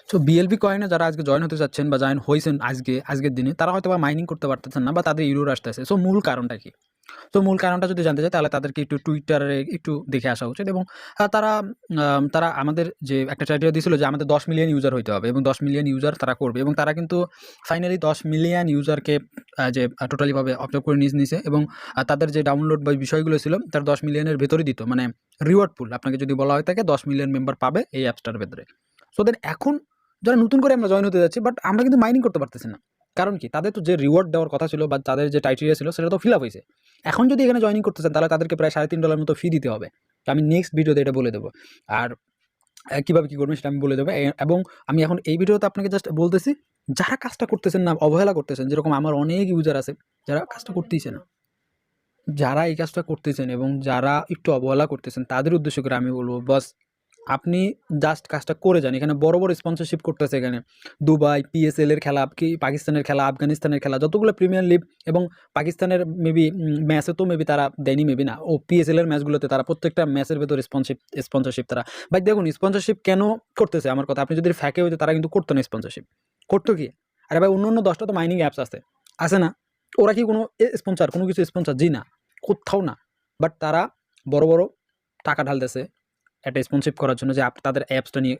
So BLB কয়েনে যারা আজকে join হতে চাচ্ছেন বা জয়েন হয়েছেন আজকের দিনে, তারা হয়তো বা মাইনিং করতে পারতেছেন না বা তাদের ইউরোর আসতেছে। সো মূল কারণটা কি? তো মূল কারণটা যদি জানতে চাই তাহলে তাদেরকে একটু টুইটারে একটু দেখে আসা উচিত। এবং তারা তারা আমাদের যে একটা ক্রাইটেরিয়া দিয়েছিল যে আমাদের 10 মিলিয়ন ইউজার হইতে হবে এবং 10 মিলিয়ন ইউজার তারা করবে, এবং তারা কিন্তু ফাইনালি 10 মিলিয়ন ইউজারকে যে টোটালিভাবে অবজার্ভ করে নিছে এবং তাদের যে ডাউনলোড বা বিষয়গুলো ছিল তার 10 মিলিয়নের ভেতরে দিত, মানে রিওয়ার্ড পুল আপনাকে যদি বলা হয় থাকে 10 মিলিয়ন মেম্বার পাবে এই অ্যাপসটার ভেতরে। সো দেন এখন যারা নতুন করে আমরা জয়েন হতে যাচ্ছি, বাট আমরা কিন্তু মাইনিং করতে পারতেছি না। কারণ কি? তাদের তো যে রিওয়ার্ড দেওয়ার কথা ছিল বা তাদের যে ক্রাইটেরিয়া ছিল সেটা তো ফিল আপ হয়েছে। এখন যদি এখানে জয়েনিং করতে চান তাহলে তাদেরকে প্রায় $3.5 মতো ফি দিতে হবে। তো আমি নেক্সট ভিডিওতে এটা বলে দেবো। আর কীভাবে কী করবেন সেটা আমি বলে দেবো। এবং আমি এখন এই ভিডিওতে আপনাকে জাস্ট বলতেছি, যারা কাজটা করতেছেন না, অবহেলা করতেছেন, যেরকম আমার অনেক ইউজার আছে যারা কাজটা করতেইছে না, যারা এই কাজটা করতেছেন এবং যারা একটু অবহেলা করতেছেন তাদের উদ্দেশ্য করে আমি বলবো, বস আপনি জাস্ট কাজটা করে যান। এখানে বড় বড় স্পন্সরশিপ করতেছে, এখানে দুবাই, পিএসএল এর খেলা, কি পাকিস্তানের খেলা, আফগানিস্তানের খেলা, যতগুলো প্রিমিয়ার লিগ এবং পাকিস্তানের মেবি ম্যাচে তো মেবি তারা দেয়নি, মেবি না, ও পিএসএল এর ম্যাচগুলোতে তারা প্রত্যেকটা ম্যাচের ভেতর স্পন্সরশিপ তারা। ভাই দেখুন স্পন্সরশিপ কেন করতেছে আমার কথা, আপনি যদি ফ্যাকে হইতে তারা কিন্তু করতো না স্পন্সরশিপ, করতো কি? আরে ভাই অন্য 10টা তো মাইনিং অ্যাপস আছে না? ওরা কি কোনো স্পন্সর, কোনো কিছু স্পন্সর? জি না, কোথাও না। বাট তারা বড় বড় টাকা ঢালতেছে একটা স্পন্সরশিপ করার জন্য, যে তাদের অ্যাপসটা নিয়ে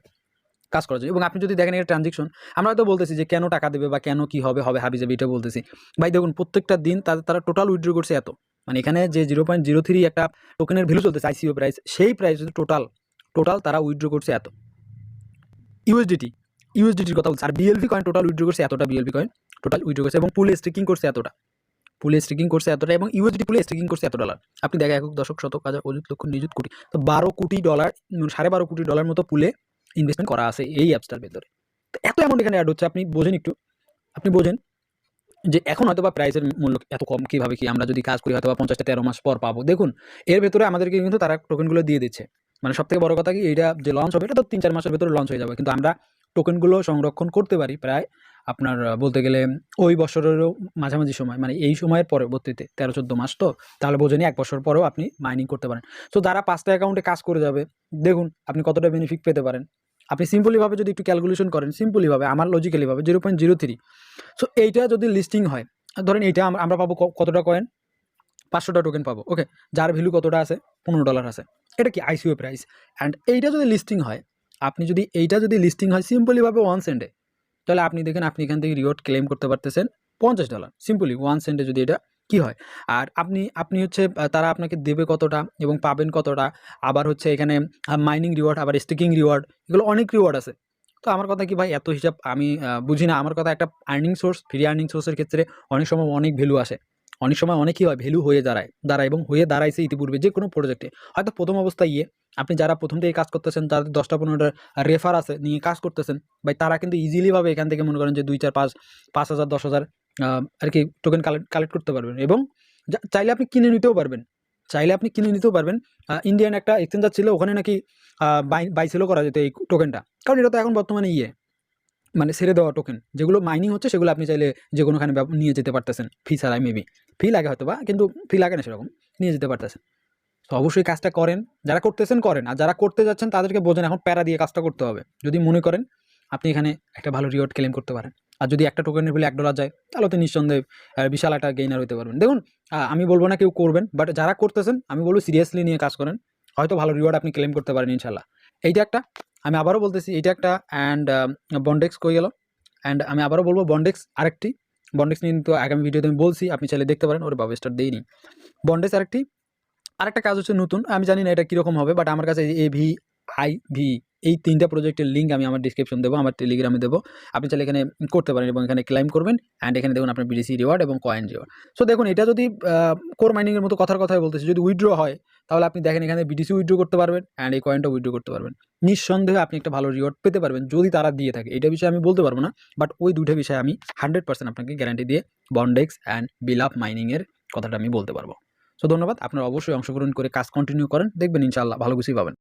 কাজ করার জন্য। এবং আপনি যদি দেখেন এটা ট্রানজেকশন, আমরা হয়তো বলতেছি যে কেন টাকা দেবে বা কেন কি হবে হাবিজাবি, এটা বলতেছি। ভাই দেখুন প্রত্যেকটা দিন তারা টোটাল উইথড্র করছে এত, মানে এখানে যে 0.03 একটা টোকেনের ভ্যালু চলতেছে আইসিও প্রাইস, সেই প্রাইস টোটাল তারা উইথড্র করছে এত ইউএসডিটির কথা বলছে। আর বিএলভি কয়েন টোটাল উইথড্র করছে এতটা, বিএলভি কয়েন টোটাল উইথড্র করছে এবং পুলে স্টেকিং করছে এতটা, এবং ইউএসডি পুলে স্টেকিং করছে এত ডলার। আপনি দেখেন একক দশক শতক হাজার অযুত লক্ষ নিযুত কোটি, তো $12 কোটি, $12.5 কোটি মতো পুলে ইনভেস্টমেন্ট করা আছে এই অ্যাপসটার ভেতরে। তো এত অ্যামাউন্ট এখানে অ্যাড হচ্ছে, আপনি বোঝেন যে এখন হয়তো বা প্রাইসের মূল্য এত কম কীভাবে, কি আমরা যদি কাজ করি হয়তো বা 50-13 মাস পর পাবো। দেখুন এর ভেতরে আমাদেরকে কিন্তু তারা টোকেনগুলো দিয়ে দিচ্ছে। মানে সবথেকে বড় কথা কি, এইটা যে লঞ্চ হবে এটা তো 3-4 মাসের ভেতরে লঞ্চ হয়ে যাবে, কিন্তু আমরা টোকেনগুলো সংরক্ষণ করতে পারি প্রায় আপনার বলতে গেলে ওই বছরেরও মাঝামাঝি সময়, মানে এই সময়ের পরবর্তীতে 13-14 মাস, তো তাহলে বোঝেনি 1 বছর পরেও আপনি মাইনিং করতে পারেন। সো যারা 5টা অ্যাকাউন্টে কাজ করে যাবে, দেখুন আপনি কতটা বেনিফিট পেতে পারেন। আপনি সিম্পলিভাবে যদি একটু ক্যালকুলেশন করেন, সিম্পলিভাবে আমার লজিক্যালিভাবে 0.03, সো এইটা যদি লিস্টিং হয়, ধরেন এইটা আমরা পাবো কতটা কয়েন, 500টা টোকেন পাবো, ওকে, যার ভ্যালু কতটা আছে, $15 আছে। এটা কি আইসিও প্রাইস। অ্যান্ড এইটা যদি লিস্টিং হয়, এইটা যদি লিস্টিং হয় সিম্পলিভাবে 1 সেন্টে, তাহলে আপনি দেখেন আপনি এখান থেকে রিওয়ার্ড ক্লেম করতে পারতেছেন $50, সিম্পলি 1 সেন্টে যদি এটা কি হয়। আর আপনি হচ্ছে তারা আপনাকে দেবে কতটা এবং পাবেন কতটা, আবার হচ্ছে এখানে মাইনিং রিওয়ার্ড, আবার স্টেকিং রিওয়ার্ড, এগুলো অনেক রিওয়ার্ড আছে। তো আমার কথা কি ভাই, এত হিসাব আমি বুঝি না। আমার কথা একটা আর্নিং সোর্স, ফ্রি আর্নিং সোর্সের ক্ষেত্রে অনেক সময় অনেক ভ্যালু আসে, অনেক সময় অনেক কী হয়, ভ্যালু হয়ে দাঁড়ায় এবং হয়ে দাঁড়াইছে ইতিপূর্বে যে কোনো প্রজেক্টে। হয়তো প্রথম অবস্থায় আপনি যারা প্রথম থেকে কাজ করতেছেন, যাদের 10টা-15টা রেফার আছে নিয়ে কাজ করতেছেন, ভাই তারা কিন্তু ইজিলিভাবে এখান থেকে মনে করেন যে 2-4-5 5,000 10,000 আর কি টোকেন কালেক্ট করতে পারবেন এবং চাইলে আপনি কিনে নিতেও পারবেন। ইন্ডিয়ান একটা এক্সচেঞ্জার ছিল, ওখানে নাকি বাই সেলও করা যেত এই টোকেনটা, কারণ এটা তো এখন বর্তমানে মানে ছেড়ে দেওয়া টোকেন, যেগুলো মাইনিং হচ্ছে সেগুলো আপনি চাইলে যে কোনোখানে নিয়ে যেতে পারতেছেন, ফি ছাড়াই, মেবি ফি লাগে হয়তো বা, কিন্তু ফি লাগে না সেরকম, নিয়ে যেতে পারতেছেন। তো অবশ্যই কাজটা করেন, যারা করতেছেন করেন, আর যারা করতে যাচ্ছেন তাদেরকে বোঝেন এখন প্যারা দিয়ে কাজটা করতে হবে। যদি মনে করেন আপনি এখানে একটা ভালো রিওয়ার্ড ক্লেম করতে পারেন, আর যদি একটা টোকেনের ভ্যালু $1 যায়, তাহলে তো নিঃসন্দেহে বিশাল একটা গেইনার হতে পারবেন। দেখুন আমি বলবো না কেউ করবেন, বাট যারা করতেছেন আমি বলবো সিরিয়াসলি নিয়ে কাজ করেন, হয়তো ভালো রিওয়ার্ড আপনি ক্লেম করতে পারেন ইনশাল্লাহ। এইটা একটা, আমি আবারও বলতেছি এইটা একটা। অ্যান্ড বন্ডেক্স কই গেল, অ্যান্ড আমি আবারও বলবো বন্ডেক্স আরেকটি, বন্ডেক্স নিয়ে কিন্তু আগামী ভিডিওতে আমি বলছি, আপনি চাইলে দেখতে পারেন, ওর বাবা স্টার দেইনি। বন্ডেক্স আরেকটা কাজ হচ্ছে নতুন, আমি জানি না এটা কীরকম হবে, বাট আমার কাছে AVIV এই 3টা প্রজেক্টের লিঙ্ক আমি আমার ডিসক্রিপশন দেবো, আমার টেলিগ্রামে দেবো, আপনি চাইলে এখানে করতে পারেন এবং এখানে ক্লাইম করবেন। অ্যান্ড এখানে দেখুন আপনার বিডিসি রিওয়ার্ড এবং কয়েন রিওয়ার্ড। সো দেখুন এটা যদি কোর মাইনিংয়ের মতো কথাই বলতেছি, যদি উইথড্র হয় তাহলে আপনি দেখেন এখানে বিডিসি উইথড্র করতে পারবেন অ্যান্ড এই কয়েনটা উইথড্র করতে পারবেন। নিঃসন্দেহে আপনি একটা ভালো রিওয়ার্ড পেতে পারবেন যদি তারা দিয়ে থাকে। এটা বিষয়ে আমি বলতে পারবো না, বাট ওই 2টা বিষয়ে আমি 100% আপনাকে গ্যারান্টি দিয়ে বন্ডেক্স অ্যান্ড blove মাইনিংয়ের কথাটা আমি বলতে পারবো। সো ধন্যবাদ, আপনারা অবশ্যই অংশগ্রহণ করে কাজ কন্টিনিউ করেন, দেখবেন ইনশাআল্লাহ ভালো কিছুই পাবেন।